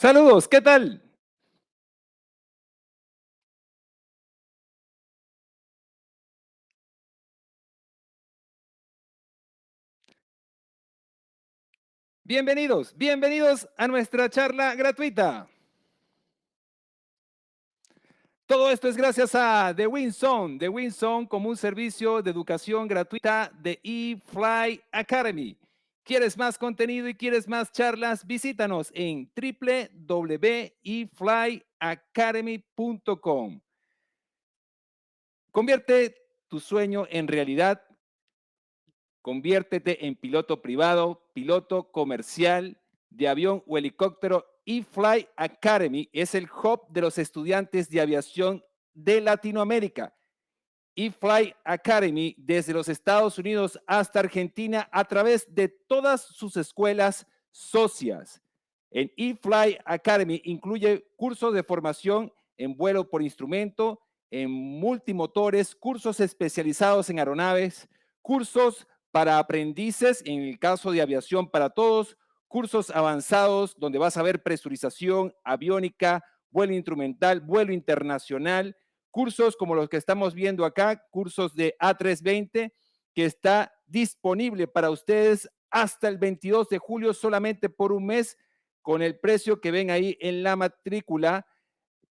Saludos, ¿qué tal? Bienvenidos, bienvenidos a nuestra charla gratuita. Todo esto es gracias a The Winzone como un servicio de educación gratuita de eFly Academy. ¿Quieres más contenido y quieres más charlas? Visítanos en www.eflyacademy.com. Convierte tu sueño en realidad. Conviértete en piloto privado, piloto comercial de avión o helicóptero. eFly Academy es el hub de los estudiantes de aviación de Latinoamérica. eFly Academy desde los Estados Unidos hasta Argentina a través de todas sus escuelas socias. En eFly Academy incluye cursos de formación en vuelo por instrumento, en multimotores, cursos especializados en aeronaves, cursos para aprendices en el caso de aviación para todos, cursos avanzados donde vas a ver presurización, aviónica, vuelo instrumental, vuelo internacional, cursos como los que estamos viendo acá, cursos de A320, que está disponible para ustedes hasta el 22 de julio solamente por un mes con el precio que ven ahí en la matrícula.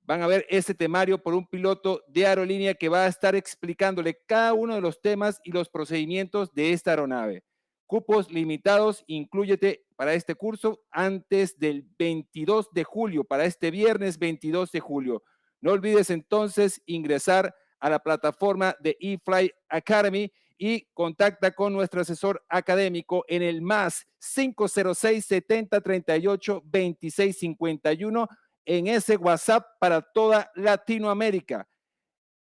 Van a ver ese temario por un piloto de aerolínea que va a estar explicándole cada uno de los temas y los procedimientos de esta aeronave. Cupos limitados, inclúyete para este curso antes del 22 de julio, para este viernes 22 de julio. No olvides entonces ingresar a la plataforma de eFly Academy y contacta con nuestro asesor académico en el más 506 70 38 26 51 en ese WhatsApp para toda Latinoamérica.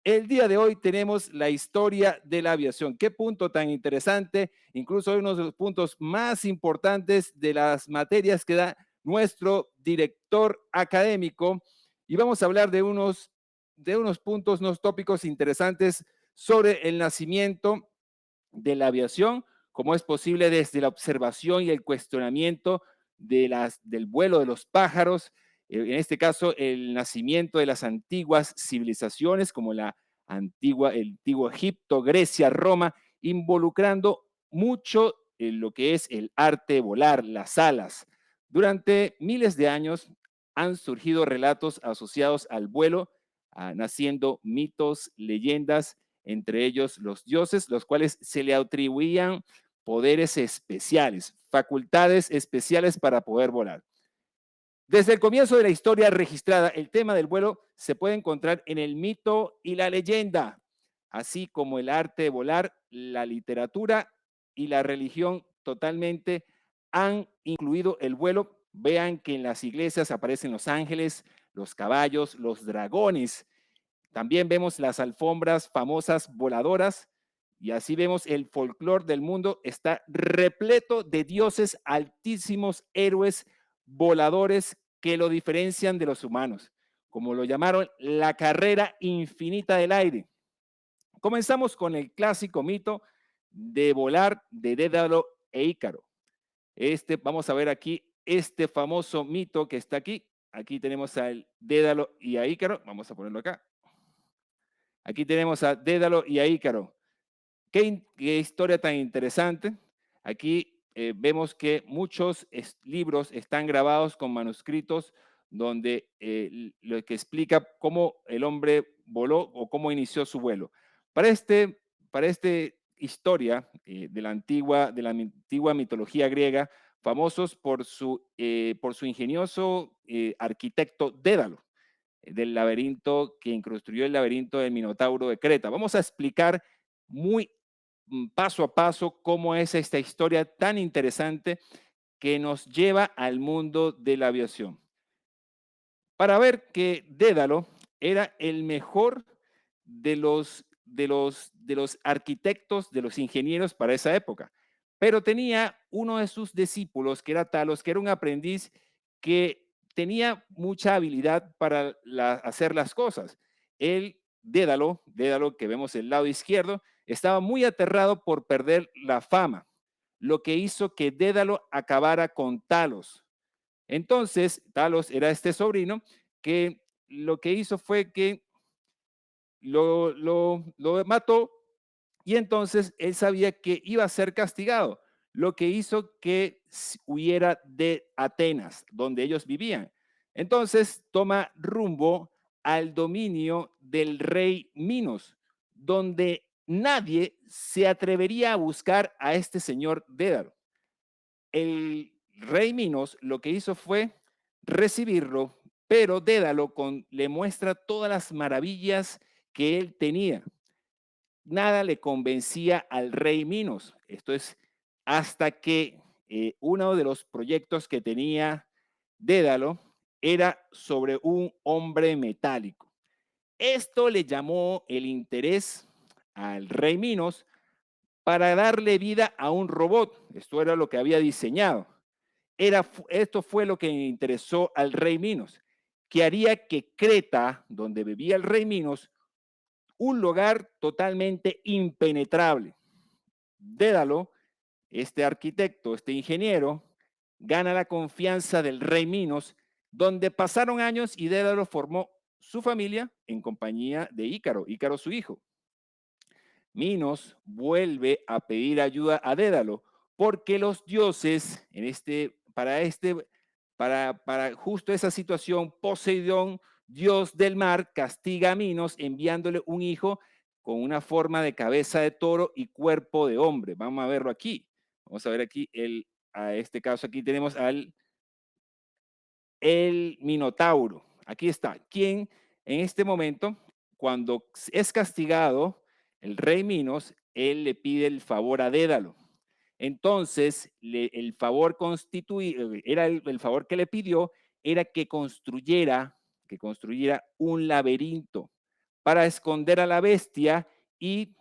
El día de hoy tenemos la historia de la aviación. Qué punto tan interesante. Incluso uno de los puntos más importantes de las materias que da nuestro director académico. Y vamos a hablar de unos puntos, unos tópicos interesantes sobre el nacimiento de la aviación, cómo es posible desde la observación y el cuestionamiento del vuelo de los pájaros, en este caso el nacimiento de las antiguas civilizaciones como el antiguo Egipto, Grecia, Roma, involucrando mucho en lo que es el arte de volar, las alas. Durante miles de años han surgido relatos asociados al vuelo, naciendo mitos, leyendas, entre ellos los dioses, los cuales se le atribuían poderes especiales, facultades especiales para poder volar. Desde el comienzo de la historia registrada, el tema del vuelo se puede encontrar en el mito y la leyenda, así como el arte de volar, la literatura y la religión totalmente han incluido el vuelo. Vean que en las iglesias aparecen los ángeles, los caballos, los dragones. También vemos las alfombras famosas voladoras y así vemos el folclore del mundo está repleto de dioses altísimos, héroes voladores que lo diferencian de los humanos, como lo llamaron la carrera infinita del aire. Comenzamos con el clásico mito de volar de Dédalo e Ícaro. Vamos a ver aquí este famoso mito que está aquí. Aquí tenemos al Dédalo y a Ícaro. Vamos a ponerlo acá. Aquí tenemos a Dédalo y a Ícaro. Qué historia tan interesante. Aquí vemos que muchos libros están grabados con manuscritos donde lo que explica cómo el hombre voló o cómo inició su vuelo. Para este historia de la antigua mitología griega, famosos por su ingenioso arquitecto Dédalo del laberinto que construyó el laberinto del Minotauro de Creta. Vamos a explicar muy paso a paso cómo es esta historia tan interesante que nos lleva al mundo de la aviación. Para ver que Dédalo era el mejor de los arquitectos, de los ingenieros para esa época, pero tenía uno de sus discípulos que era Talos, que era un aprendiz que tenía mucha habilidad para hacer las cosas. Él, Dédalo, que vemos el lado izquierdo, estaba muy aterrado por perder la fama, lo que hizo que Dédalo acabara con Talos. Entonces, Talos era este sobrino que lo que hizo fue que lo mató y entonces él sabía que iba a ser castigado, lo que hizo que huyera de Atenas, donde ellos vivían. Entonces toma rumbo al dominio del rey Minos, donde nadie se atrevería a buscar a este señor Dédalo. El rey Minos lo que hizo fue recibirlo, pero Dédalo le muestra todas las maravillas que él tenía. Nada le convencía al rey Minos. Esto es hasta que uno de los proyectos que tenía Dédalo era sobre un hombre metálico. Esto le llamó el interés al rey Minos para darle vida a un robot. Esto era lo que había diseñado. Esto fue lo que interesó al rey Minos, que haría que Creta, donde vivía el rey Minos, un lugar totalmente impenetrable. Dédalo, este arquitecto, este ingeniero, gana la confianza del rey Minos, donde pasaron años y Dédalo formó su familia en compañía de Ícaro su hijo. Minos vuelve a pedir ayuda a Dédalo porque los dioses para justo esa situación, Poseidón, dios del mar, castiga a Minos enviándole un hijo con una forma de cabeza de toro y cuerpo de hombre. Vamos a verlo aquí. Vamos a ver aquí a este caso aquí tenemos el Minotauro. Aquí está. Quien en este momento, cuando es castigado el rey Minos, él le pide el favor a Dédalo. Entonces, el favor era el favor que le pidió era que construyera un laberinto para esconder a la bestia y,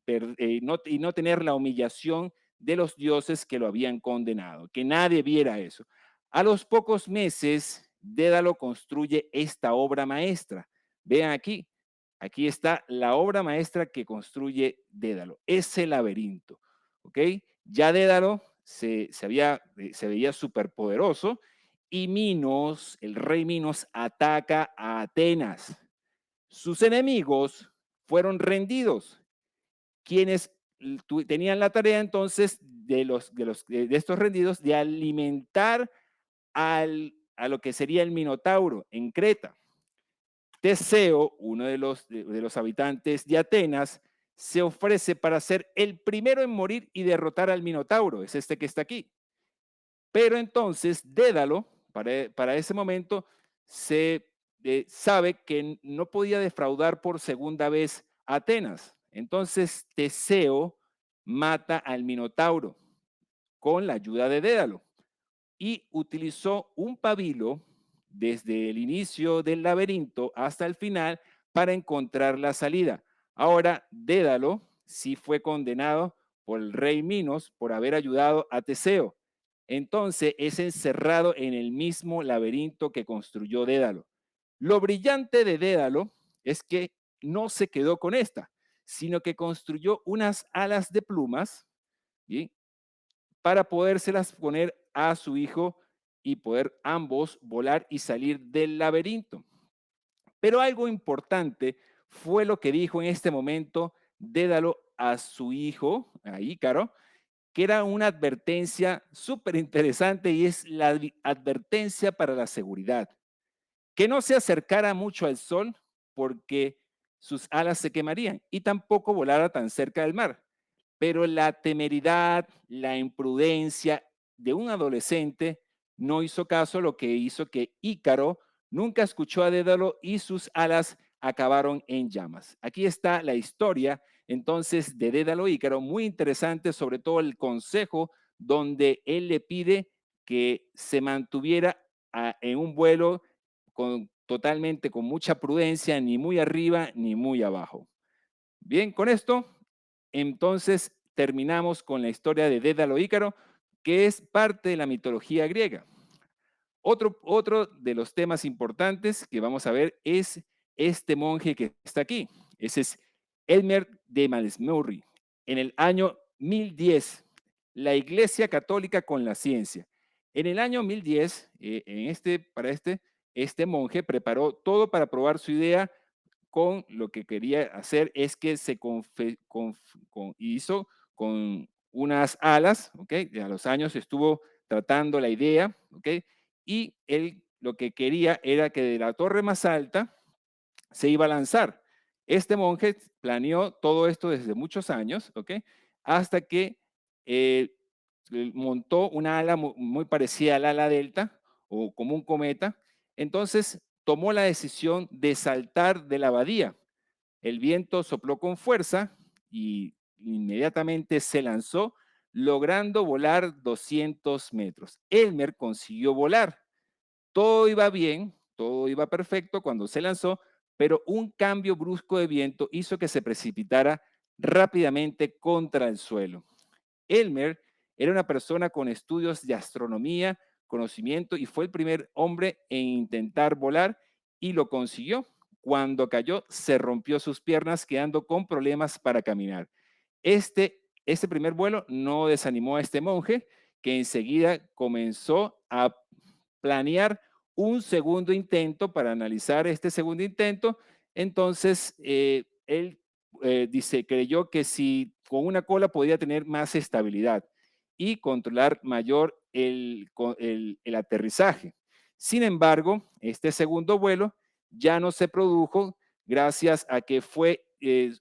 y no tener la humillación de los dioses que lo habían condenado, que nadie viera eso. A los pocos meses, Dédalo construye esta obra maestra. Vean aquí, aquí está la obra maestra que construye Dédalo, ese laberinto. ¿Ok? Ya Dédalo se veía superpoderoso y Minos, el rey Minos, ataca a Atenas. Sus enemigos fueron rendidos, quienes tenían la tarea entonces de estos rendidos de alimentar a lo que sería el Minotauro en Creta. Teseo, uno de los habitantes de Atenas, se ofrece para ser el primero en morir y derrotar al Minotauro, es este que está aquí. Pero entonces Dédalo, para ese momento, sabe que no podía defraudar por segunda vez a Atenas. Entonces Teseo mata al Minotauro con la ayuda de Dédalo y utilizó un pabilo desde el inicio del laberinto hasta el final para encontrar la salida. Ahora, Dédalo sí fue condenado por el rey Minos por haber ayudado a Teseo. Entonces es encerrado en el mismo laberinto que construyó Dédalo. Lo brillante de Dédalo es que no se quedó con esta, sino que construyó unas alas de plumas, ¿sí?, para podérselas poner a su hijo y poder ambos volar y salir del laberinto. Pero algo importante fue lo que dijo en este momento Dédalo a su hijo, a Ícaro, que era una advertencia súper interesante y es la advertencia para la seguridad. Que no se acercara mucho al sol porque sus alas se quemarían y tampoco volara tan cerca del mar. Pero la temeridad, la imprudencia de un adolescente no hizo caso, lo que hizo que Ícaro nunca escuchó a Dédalo y sus alas acabaron en llamas. Aquí está la historia entonces de Dédalo e Ícaro, muy interesante, sobre todo el consejo donde él le pide que se mantuviera en un vuelo totalmente con mucha prudencia, ni muy arriba ni muy abajo. Bien, con esto entonces terminamos con la historia de Dédalo e Ícaro, que es parte de la mitología griega. Otro de los temas importantes que vamos a ver es este monje que está aquí. Ese es Elmer de Malmesbury. En el año 1010, la Iglesia Católica con la ciencia. En el año 1010, este monje preparó todo para probar su idea con lo que quería hacer es que hizo con unas alas, ¿ok? Y a los años estuvo tratando la idea, ¿ok? Y él lo que quería era que de la torre más alta se iba a lanzar. Este monje planeó todo esto desde muchos años, ¿ok? Hasta que eh, montó una ala muy parecida al ala delta o como un cometa. Entonces tomó la decisión de saltar de la abadía. El viento sopló con fuerza y inmediatamente se lanzó, logrando volar 200 metros. Elmer consiguió volar. Todo iba bien, todo iba perfecto cuando se lanzó, pero un cambio brusco de viento hizo que se precipitara rápidamente contra el suelo. Elmer era una persona con estudios de astronomía, conocimiento y fue el primer hombre en intentar volar y lo consiguió. Cuando cayó, se rompió sus piernas, quedando con problemas para caminar. Este primer vuelo no desanimó a este monje, que enseguida comenzó a planear un segundo intento para analizar este segundo intento. Entonces, él creyó que si con una cola podía tener más estabilidad y controlar mayor el aterrizaje. Sin embargo, este segundo vuelo ya no se produjo gracias a que fue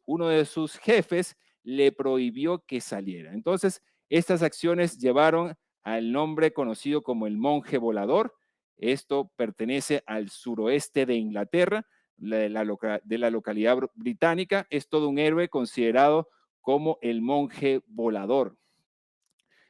uno de sus jefes le prohibió que saliera. Entonces, estas acciones llevaron al nombre conocido como el monje volador. Esto pertenece al suroeste de Inglaterra, de la localidad británica. Es todo un héroe considerado como el monje volador.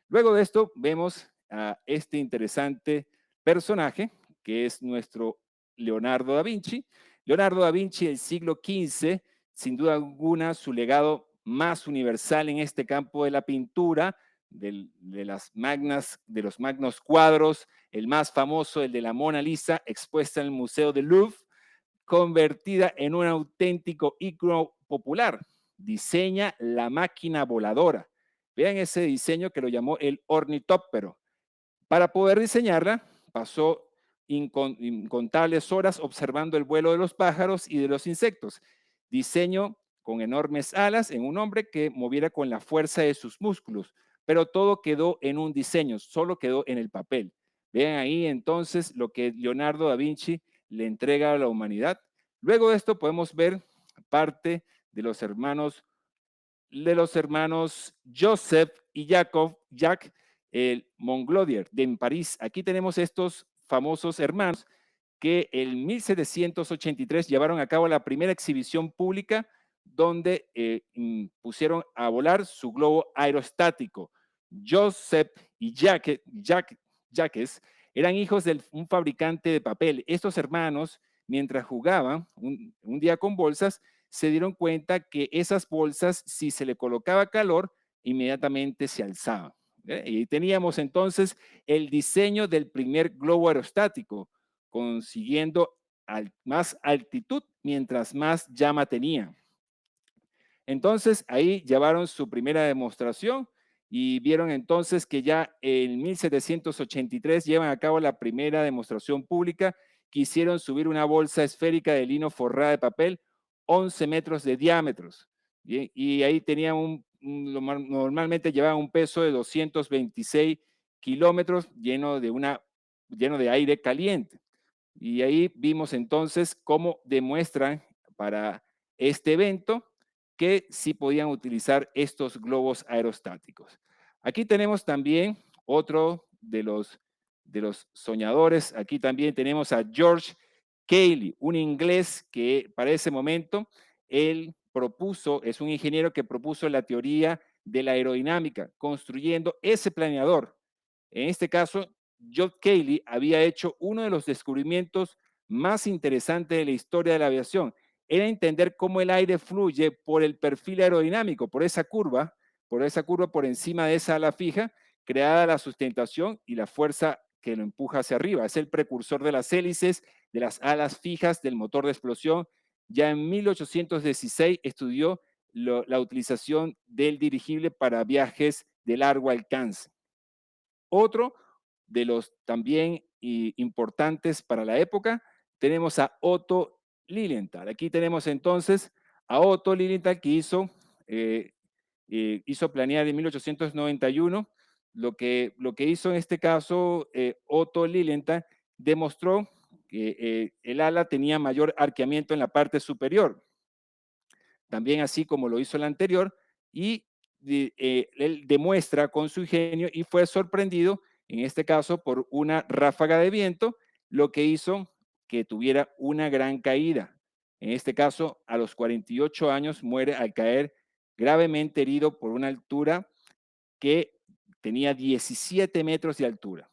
Luego de esto vemos a este interesante personaje que es nuestro Leonardo da Vinci. Leonardo da Vinci del siglo XV, sin duda alguna, su legado más universal en este campo de la pintura, de los magnos cuadros, el más famoso, el de la Mona Lisa, expuesta en el Museo del Louvre, convertida en un auténtico ícono popular. Diseña la máquina voladora. Vean ese diseño que lo llamó el ornitóptero. Para poder diseñarla, pasó incontables horas observando el vuelo de los pájaros y de los insectos. Diseño con enormes alas en un hombre que moviera con la fuerza de sus músculos, pero todo quedó en un diseño, solo quedó en el papel. Vean ahí entonces lo que Leonardo da Vinci le entrega a la humanidad. Luego de esto podemos ver parte de los hermanos Joseph y Jacques el Monglodier de París. Aquí tenemos estos famosos hermanos que en 1783 llevaron a cabo la primera exhibición pública donde pusieron a volar su globo aerostático. Joseph y Jacques eran hijos de un fabricante de papel. Estos hermanos, mientras jugaban un día con bolsas, se dieron cuenta que esas bolsas, si se le colocaba calor, inmediatamente se alzaban. Y teníamos entonces el diseño del primer globo aerostático, consiguiendo más altitud mientras más llama tenía. Entonces ahí llevaron su primera demostración y vieron entonces que ya en 1783 llevan a cabo la primera demostración pública. Quisieron subir una bolsa esférica de lino forrada de papel 11 metros de diámetros. ¿Bien? Y ahí tenían normalmente llevaban un peso de 226 kilómetros lleno de aire caliente. Y ahí vimos entonces cómo demuestran para este evento que sí podían utilizar estos globos aerostáticos. Aquí tenemos también otro de los soñadores. Aquí también tenemos a George Cayley, un inglés que para ese momento él propuso, es un ingeniero que propuso la teoría de la aerodinámica, construyendo ese planeador. En este caso, John Cayley había hecho uno de los descubrimientos más interesantes de la historia de la aviación. Era entender cómo el aire fluye por el perfil aerodinámico, por esa curva por encima de esa ala fija, creada la sustentación y la fuerza que lo empuja hacia arriba. Es el precursor de las hélices, de las alas fijas, del motor de explosión. Ya en 1816 estudió la utilización del dirigible para viajes de largo alcance. Otro de los también importantes para la época, tenemos a Otto Lilienthal. Aquí tenemos entonces a Otto Lilienthal que hizo planear en 1891. Lo que hizo en este caso Otto Lilienthal demostró que el ala tenía mayor arqueamiento en la parte superior, también así como lo hizo el anterior, y él demuestra con su ingenio y fue sorprendido, en este caso, por una ráfaga de viento, lo que hizo que tuviera una gran caída. En este caso, a los 48 años muere al caer gravemente herido por una altura que tenía 17 metros de altura.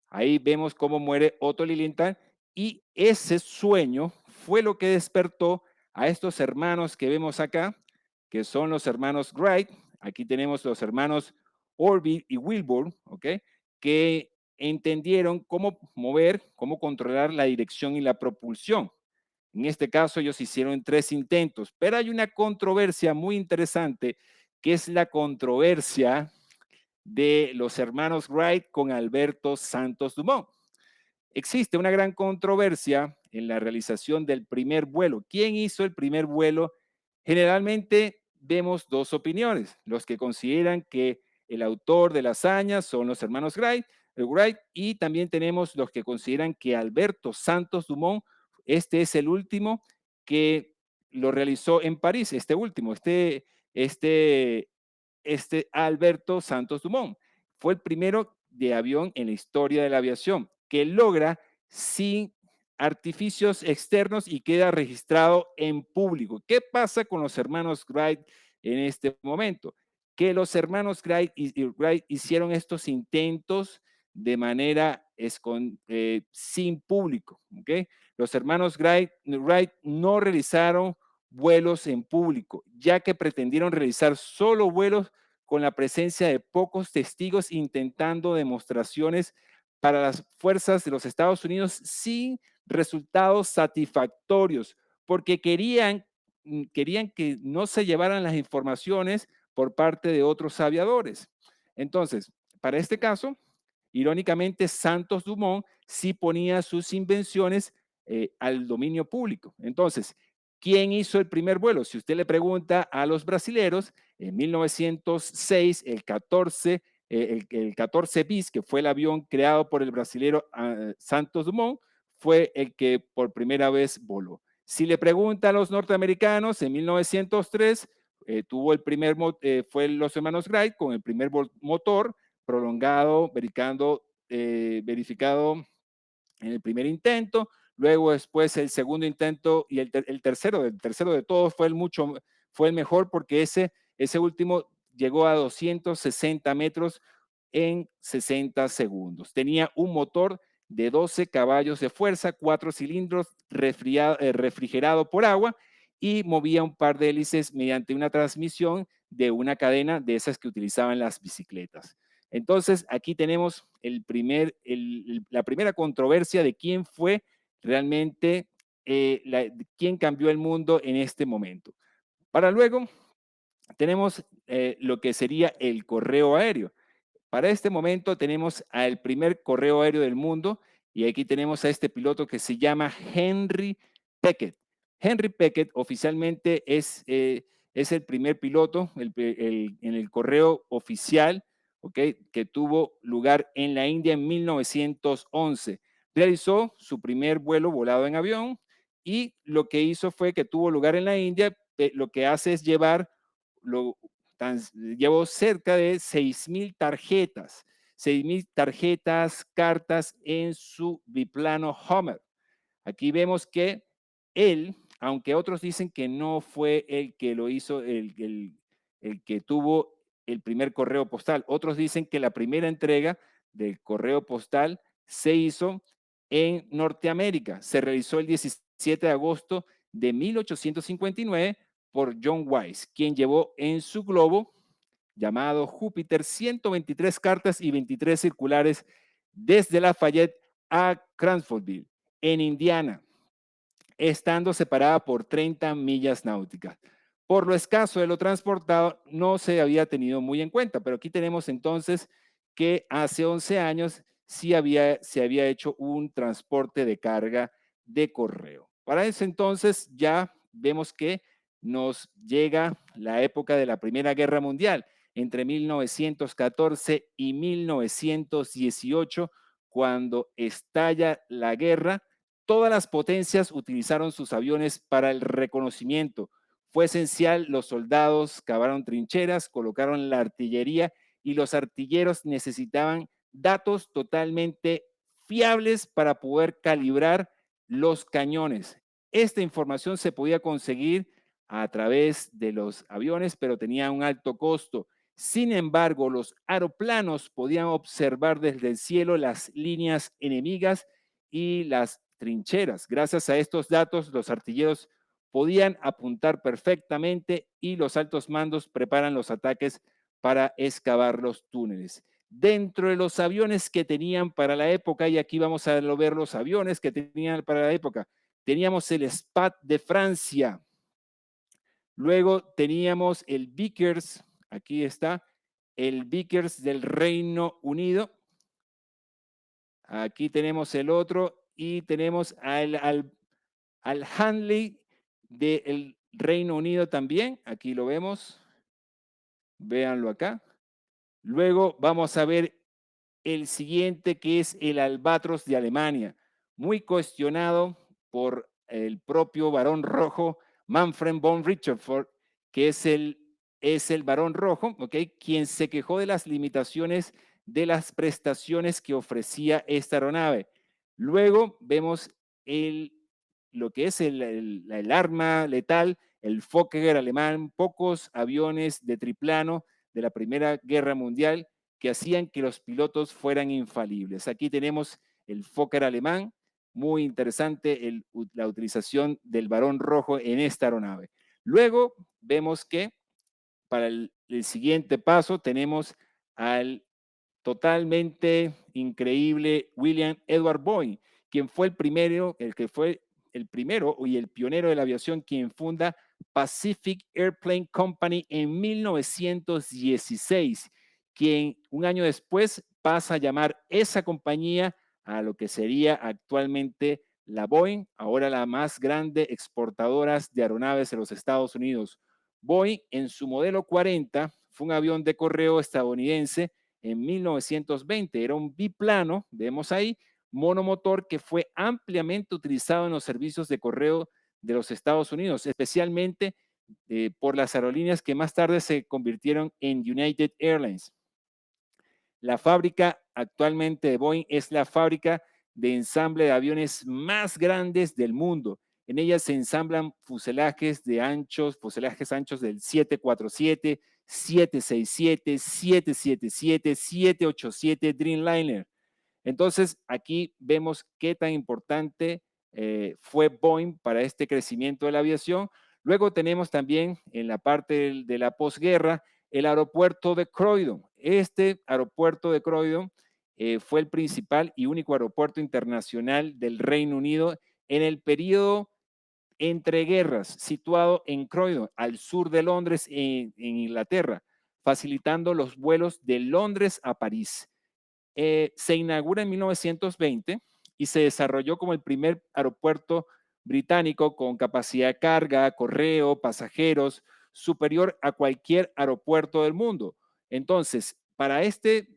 Ahí vemos cómo muere Otto Lilienthal y ese sueño fue lo que despertó a estos hermanos que vemos acá, que son los hermanos Wright. Aquí tenemos los hermanos Orville y Wilbur, ¿ok? Que entendieron cómo mover, cómo controlar la dirección y la propulsión. En este caso, ellos hicieron 3 intentos, pero hay una controversia muy interesante, que es la controversia de los hermanos Wright con Alberto Santos Dumont. Existe una gran controversia en la realización del primer vuelo. ¿Quién hizo el primer vuelo? Generalmente vemos dos opiniones. Los que consideran que el autor de la hazaña son los hermanos Wright, y también tenemos los que consideran que Alberto Santos Dumont, este es el último que lo realizó en París, este último, este, Alberto Santos Dumont. Fue el primero de avión en la historia de la aviación que logra sin artificios externos y queda registrado en público. ¿Qué pasa con los hermanos Wright en este momento? Que los hermanos Wright hicieron estos intentos de manera sin público. ¿Okay? Los hermanos Wright no realizaron vuelos en público, ya que pretendieron realizar solo vuelos con la presencia de pocos testigos, intentando demostraciones para las fuerzas de los Estados Unidos sin resultados satisfactorios, porque querían que no se llevaran las informaciones por parte de otros aviadores. Entonces, para este caso, irónicamente, Santos Dumont sí ponía sus invenciones al dominio público. Entonces, ¿quién hizo el primer vuelo? Si usted le pregunta a los brasileros, en 1906, el 14 bis, que fue el avión creado por el brasilero Santos Dumont, fue el que por primera vez voló. Si le pregunta a los norteamericanos, en 1903 fue los hermanos Wright con el primer motor prolongado, verificado en el primer intento, luego después el segundo intento y el tercero de todos fue el mejor, porque ese último llegó a 260 metros en 60 segundos. Tenía un motor de 12 caballos de fuerza, 4 cilindros, refrigerado por agua, y movía un par de hélices mediante una transmisión de una cadena de esas que utilizaban las bicicletas. Entonces, aquí tenemos la primera controversia de quién fue realmente, quién cambió el mundo en este momento. Para luego, tenemos lo que sería el correo aéreo. Para este momento tenemos al primer correo aéreo del mundo, y aquí tenemos a este piloto que se llama Henry Peckett. Henry Peckett oficialmente es el primer piloto en el correo oficial, ¿okay? Que tuvo lugar en la India en 1911. Realizó su primer vuelo volado en avión, y lo que hizo fue que tuvo lugar en la India. Lo que hace es lo, llevó cerca de 6,000 tarjetas, 6,000 tarjetas, cartas en su biplano Hummer. Aquí vemos que él, aunque otros dicen que no fue el que lo hizo, el que tuvo el primer correo postal, otros dicen que la primera entrega del correo postal se hizo en Norteamérica. Se realizó el 17 de agosto de 1859 por John Wise, quien llevó en su globo llamado Júpiter 123 cartas y 23 circulares desde Lafayette a Cransfordville, en Indiana, estando separada por 30 millas náuticas. Por lo escaso de lo transportado, no se había tenido muy en cuenta, pero aquí tenemos entonces que hace 11 años se había hecho un transporte de carga de correo. Para ese entonces ya vemos que nos llega la época de la Primera Guerra Mundial, entre 1914 y 1918, cuando estalla la guerra. Todas las potencias utilizaron sus aviones para el reconocimiento. Fue esencial, los soldados cavaron trincheras, colocaron la artillería y los artilleros necesitaban datos totalmente fiables para poder calibrar los cañones. Esta información se podía conseguir a través de los aviones, pero tenía un alto costo. Sin embargo, los aeroplanos podían observar desde el cielo las líneas enemigas y las trincheras. Gracias a estos datos, los artilleros podían apuntar perfectamente y los altos mandos preparan los ataques para excavar los túneles. Dentro de los aviones que tenían para la época, y aquí vamos a ver los aviones que tenían para la época, teníamos el SPAT de Francia, luego teníamos el Vickers, aquí está, el Vickers del Reino Unido, aquí tenemos el otro y tenemos al Handley del Reino Unido también, aquí lo vemos, véanlo acá. Luego vamos a ver el siguiente, que es el Albatros de Alemania, muy cuestionado por el propio Barón Rojo, Manfred von Richterford, que es el Barón Rojo, ¿ok? Quien se quejó de las limitaciones de las prestaciones que ofrecía esta aeronave. Luego vemos lo que es el arma letal, el Fokker alemán, pocos aviones de triplano de la Primera Guerra Mundial que hacían que los pilotos fueran infalibles. Aquí tenemos el Fokker alemán, muy interesante la utilización del Barón Rojo en esta aeronave. Luego vemos que para el siguiente paso tenemos al totalmente increíble William Edward Boeing, quien fue el que fue el primero y el pionero de la aviación, quien funda Pacific Airplane Company en 1916, quien un año después pasa a llamar esa compañía a lo que sería actualmente la Boeing, ahora la más grande exportadora de aeronaves de los Estados Unidos. Boeing en su modelo 40 fue un avión de correo estadounidense en 1920. Era un biplano, vemos ahí, monomotor que fue ampliamente utilizado en los servicios de correo de los Estados Unidos, especialmente por las aerolíneas que más tarde se convirtieron en United Airlines. La fábrica actualmente de Boeing es la fábrica de ensamble de aviones más grandes del mundo. En ella se ensamblan fuselajes anchos del 747, 767, 777, 787 Dreamliner. Entonces, aquí vemos qué tan importante fue Boeing para este crecimiento de la aviación. Luego tenemos también en la parte de la posguerra el aeropuerto de Croydon. Este aeropuerto de Croydon fue el principal y único aeropuerto internacional del Reino Unido en el periodo entre guerras, situado en Croydon, al sur de Londres, en Inglaterra, facilitando los vuelos de Londres a París. Se inaugura en 1920 y se desarrolló como el primer aeropuerto británico con capacidad de carga, correo, pasajeros, superior a cualquier aeropuerto del mundo. Entonces, para este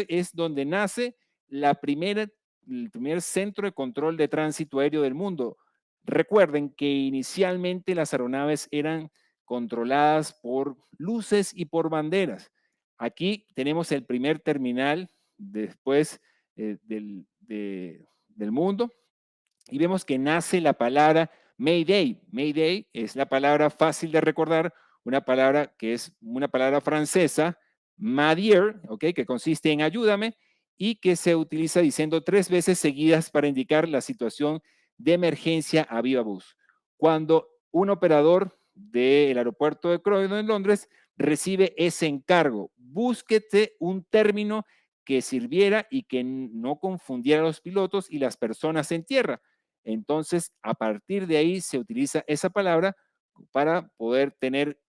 es donde nace el primer centro de control de tránsito aéreo del mundo. Recuerden que inicialmente las aeronaves eran controladas por luces y por banderas. Aquí tenemos el primer terminal después del mundo y vemos que nace la palabra Mayday. Mayday es la palabra fácil de recordar, una palabra que es una palabra francesa, Madier, ¿okay? Que consiste en ayúdame y que se utiliza diciendo 3 veces seguidas para indicar la situación de emergencia a viva voz. Cuando un operador del aeropuerto de Croydon en Londres recibe ese encargo, búsquete un término que sirviera y que no confundiera a los pilotos y las personas en tierra. Entonces, a partir de ahí se utiliza esa palabra para poder tener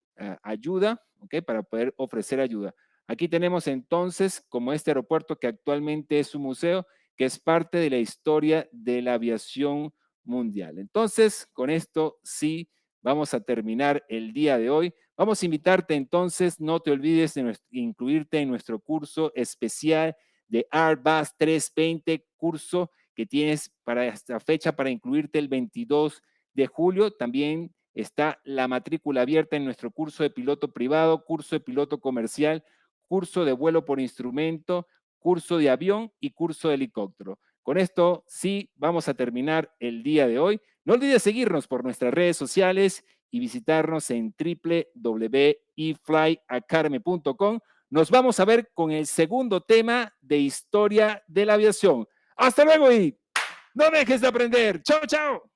ayuda, ¿okay? Para poder ofrecer ayuda. Aquí tenemos entonces como este aeropuerto que actualmente es un museo, que es parte de la historia de la aviación mundial. Entonces, con esto sí vamos a terminar el día de hoy. Vamos a invitarte entonces, no te olvides de incluirte en nuestro curso especial de Airbus 320, curso que tienes para esta fecha para incluirte el 22 de julio. También está la matrícula abierta en nuestro curso de piloto privado, curso de piloto comercial, curso de vuelo por instrumento, curso de avión y curso de helicóptero. Con esto sí vamos a terminar el día de hoy. No olvides seguirnos por nuestras redes sociales y visitarnos en www.eflyacademy.com. Nos vamos a ver con el segundo tema de historia de la aviación. Hasta luego y no dejes de aprender. Chao, chao.